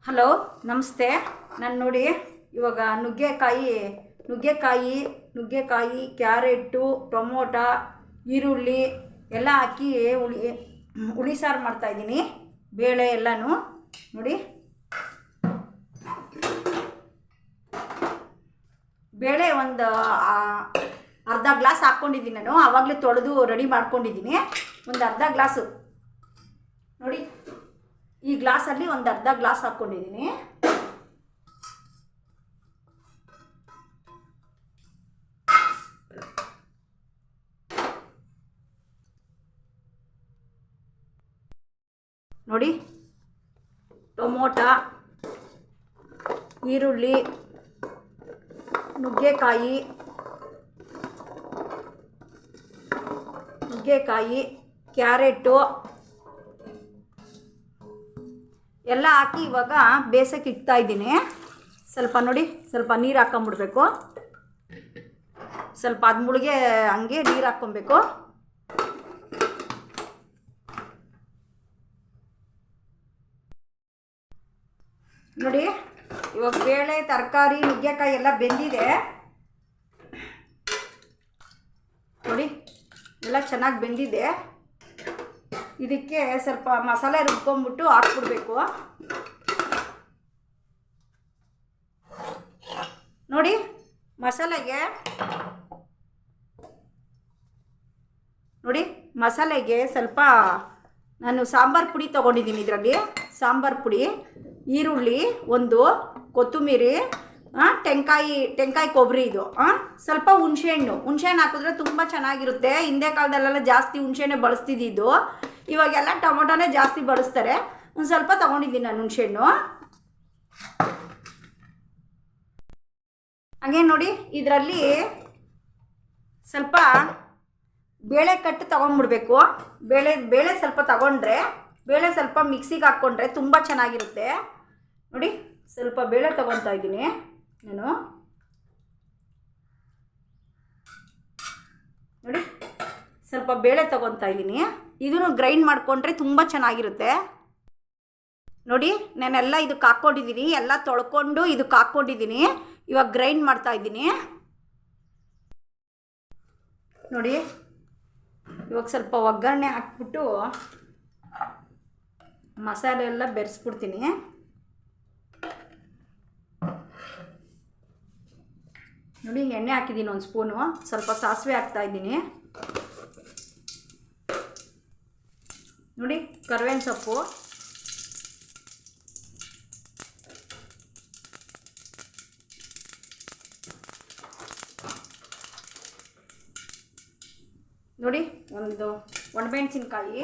Hello ನಮಸ್ತೆ. ನಾನು ನೋಡಿ ಇವಾಗ ನುಗ್ಗೆಕಾಯಿ ಕ್ಯಾರೆಟು ಟೊಮೊಟೊ ಈರುಳ್ಳಿ ಎಲ್ಲ ಹಾಕಿ ಹುಳಿ ಸಾರು ಮಾಡ್ತಾಯಿದ್ದೀನಿ. ಬೇಳೆ ಎಲ್ಲನೂ ನೋಡಿ, ಬೇಳೆ ಒಂದು ಅರ್ಧ ಗ್ಲಾಸ್ ಹಾಕ್ಕೊಂಡಿದ್ದೀನಿ. ನಾನು ಆವಾಗಲೇ ತೊಳೆದು ರೆಡಿ ಮಾಡ್ಕೊಂಡಿದ್ದೀನಿ. ಒಂದು ಅರ್ಧ ಗ್ಲಾಸು ನೋಡಿ, ಈ ಗ್ಲಾಸಲ್ಲಿ ಒಂದು ಅರ್ಧ ಗ್ಲಾಸ್ ಹಾಕ್ಕೊಂಡಿದ್ದೀನಿ. ನೋಡಿ, ಟೊಮೊಟೊ, ಈರುಳ್ಳಿ, ನುಗ್ಗೆಕಾಯಿ, ಕ್ಯಾರೆಟು ಎಲ್ಲ ಹಾಕಿ ಇವಾಗ ಬೇಯಿಸೋಕೆ ಇಡ್ತಾಯಿದ್ದೀನಿ. ಸ್ವಲ್ಪ ನೋಡಿ, ಸ್ವಲ್ಪ ನೀರು ಹಾಕ್ಕೊಂಬಿಡ್ಬೇಕು. ಸ್ವಲ್ಪ ಅದು ಮುಳುಗೆ ಹಂಗೆ ನೀರು ಹಾಕ್ಕೊಬೇಕು. ನೋಡಿ, ಇವಾಗ ಬೇಳೆ, ತರಕಾರಿ, ನುಗ್ಗೆಕಾಯಿ ಎಲ್ಲ ಬೆಂದಿದೆ. ನೋಡಿ, ಎಲ್ಲ ಚೆನ್ನಾಗಿ ಬೆಂದಿದೆ. ಇದಕ್ಕೆ ಸ್ವಲ್ಪ ಮಸಾಲೆ ರುಬ್ಕೊಂಡ್ಬಿಟ್ಟು ಹಾಕ್ಬಿಡ್ಬೇಕು. ನೋಡಿ, ಮಸಾಲೆಗೆ ಸ್ವಲ್ಪ ನಾನು ಸಾಂಬಾರು ಪುಡಿ ತೊಗೊಂಡಿದ್ದೀನಿ. ಇದರಲ್ಲಿ ಸಾಂಬಾರು ಪುಡಿ, ಈರುಳ್ಳಿ ಒಂದು, ಕೊತ್ತಂಬರಿ, ಟೆಂಕಾಯಿ ಕೊಬ್ಬರಿ, ಇದು ಸ್ವಲ್ಪ ಹುಣಸೆಹಣ್ಣು ಹಾಕಿದ್ರೆ ತುಂಬ ಚೆನ್ನಾಗಿರುತ್ತೆ. ಹಿಂದೆ ಕಾಲದಲ್ಲೆಲ್ಲ ಜಾಸ್ತಿ ಹುಣಸೆಹಣ್ಣೆ ಬಳಸ್ತಿದ್ದು. ಇವಾಗೆಲ್ಲ ಟೊಮೊಟೊನೇ ಜಾಸ್ತಿ ಬಳಸ್ತಾರೆ. ಒಂದು ಸ್ವಲ್ಪ ತೊಗೊಂಡಿದ್ದೀನಿ ನಾನು ಹುಣಸೆಹಣ್ಣು. ಹಾಗೆ ನೋಡಿ, ಇದರಲ್ಲಿ ಸ್ವಲ್ಪ ಬೇಳೆ ಕಟ್ಟು ತೊಗೊಂಡ್ಬಿಡ್ಬೇಕು. ಬೇಳೆ ಸ್ವಲ್ಪ ತಗೊಂಡ್ರೆ, ಬೇಳೆ ಸ್ವಲ್ಪ ಮಿಕ್ಸಿಗೆ ಹಾಕ್ಕೊಂಡ್ರೆ ತುಂಬ ಚೆನ್ನಾಗಿರುತ್ತೆ. ನೋಡಿ, ಸ್ವಲ್ಪ ಬೇಳೆ ತೊಗೊತಾ ಇದ್ದೀನಿ ನಾನು. ನೋಡಿ, ಸ್ವಲ್ಪ ಬೇಳೆ ತೊಗೊತಾ ಇದ್ದೀನಿ. ಇದನ್ನು ಗ್ರೈಂಡ್ ಮಾಡಿಕೊಂಡ್ರೆ ತುಂಬ ಚೆನ್ನಾಗಿರುತ್ತೆ. ನೋಡಿ, ನಾನೆಲ್ಲ ಇದಕ್ಕೆ ಹಾಕ್ಕೊಂಡಿದ್ದೀನಿ. ಎಲ್ಲ ತೊಳ್ಕೊಂಡು ಇದಕ್ಕೆ ಹಾಕ್ಕೊಂಡಿದ್ದೀನಿ. ಇವಾಗ ಗ್ರೈಂಡ್ ಮಾಡ್ತಾಯಿದ್ದೀನಿ. ನೋಡಿ, ಇವಾಗ ಸ್ವಲ್ಪ ಒಗ್ಗರಣೆ ಹಾಕ್ಬಿಟ್ಟು ಮಸಾಲೆ ಎಲ್ಲ ಬೆರೆಸ್ಬಿಡ್ತೀನಿ. ನೋಡಿ, ಎಣ್ಣೆ ಹಾಕಿದ್ದೀನಿ ಒಂದು ಸ್ಪೂನು. ಸ್ವಲ್ಪ ಸಾಸಿವೆ ಹಾಕ್ತಾಯಿದ್ದೀನಿ. ನೋಡಿ, ಕರಿಬೇವಿನ ಸೊಪ್ಪು, ನೋಡಿ, ಒಂದು ಒಣಮೆಣಸಿನ್ಕಾಯಿ,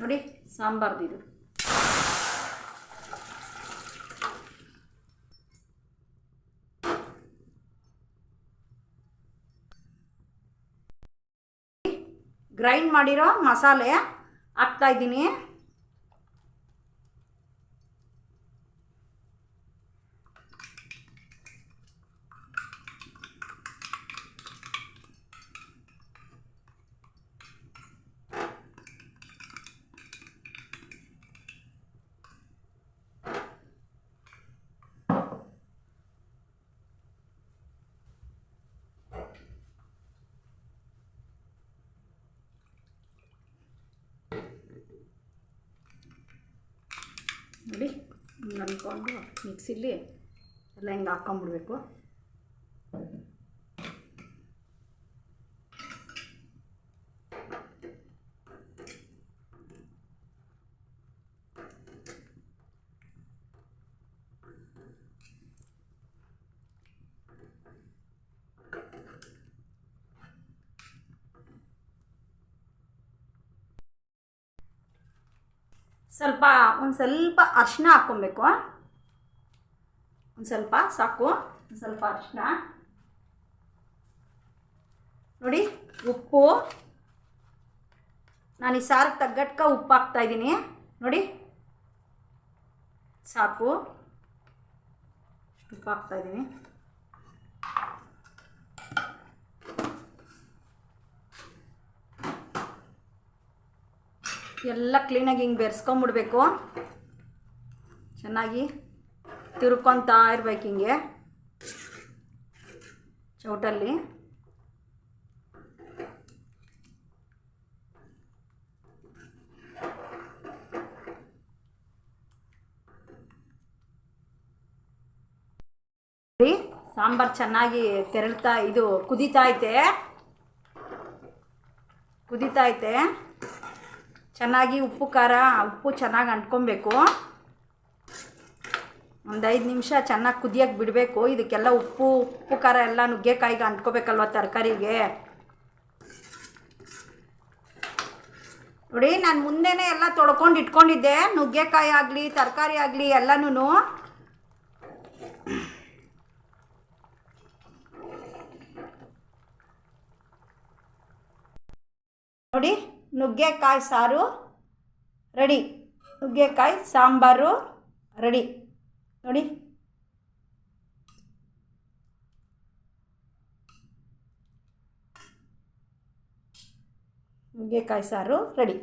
ನೋಡಿ ಸಾಂಬಾರ್ದು ಗ್ರೈಂಡ್ ಮಾಡಿರೋ ಮಸಾಲೆ ಹಾಕ್ತಾಯಿದ್ದೀನಿ. ನೋಡಿ, ಅಂದ್ಕೊಂಡು ಮಿಕ್ಸಿಲಿ ಎಲ್ಲ ಹಿಂಗೆ ಹಾಕ್ಕೊಂಬಿಡ್ಬೇಕು. ಒಂದು ಸ್ವಲ್ಪ ಅರಿಶಿನ ಹಾಕ್ಕೊಬೇಕು. ಒಂದು ಸ್ವಲ್ಪ ಸಾಕು, ಒಂದು ಸ್ವಲ್ಪ ಅರಿಶಿನ. ನೋಡಿ, ಉಪ್ಪು, ನಾನು ಈ ಸಾರಿಗೆ ತಗ್ಗಟ್ಕ ಉಪ್ಪು ಹಾಕ್ತಾಯಿದ್ದೀನಿ. ನೋಡಿ, ಸಾಕು, ಉಪ್ಪು ಹಾಕ್ತಾಯಿದ್ದೀನಿ. ಎಲ್ಲ ಕ್ಲೀನಾಗಿ ಹಿಂಗೆ ಬೆರೆಸ್ಕೊಂಬಿಡ್ಬೇಕು. ಚೆನ್ನಾಗಿ ತಿರ್ಕೊತಾ ಇರ್ಬೇಕು ಹಿಂಗೆ ಚೌಟಲ್ಲಿ. ಸಾಂಬಾರು ಚೆನ್ನಾಗಿ ಕುದೀತಾ ಐತೆ. ಚೆನ್ನಾಗಿ ಉಪ್ಪು ಚೆನ್ನಾಗಿ ಅಂಟ್ಕೊಬೇಕು. ಒಂದು 5 ನಿಮಿಷ ಚೆನ್ನಾಗಿ ಕುದಿಯೋಕ್ಕೆ ಬಿಡಬೇಕು. ಇದಕ್ಕೆಲ್ಲ ಉಪ್ಪು ಖಾರ ಎಲ್ಲ ನುಗ್ಗೆಕಾಯಿಗೆ ಅಂಟ್ಕೋಬೇಕಲ್ವ ತರಕಾರಿಗೆ. ನೋಡಿ, ನಾನು ಮುಂದೆನೇ ಎಲ್ಲ ತೊಳ್ಕೊಂಡು ಇಟ್ಕೊಂಡಿದ್ದೆ. ನುಗ್ಗೆಕಾಯಿ ಆಗಲಿ ತರಕಾರಿ ಆಗಲಿ ಎಲ್ಲನೂ. ನೋಡಿ, ನುಗ್ಗೆಕಾಯಿ ಸಾರು ರೆಡಿ. ನುಗ್ಗೆಕಾಯಿ ಸಾಂಬಾರು ರೆಡಿ. ನೋಡಿ, ನುಗ್ಗೆಕಾಯಿ ಸಾರು ರೆಡಿ.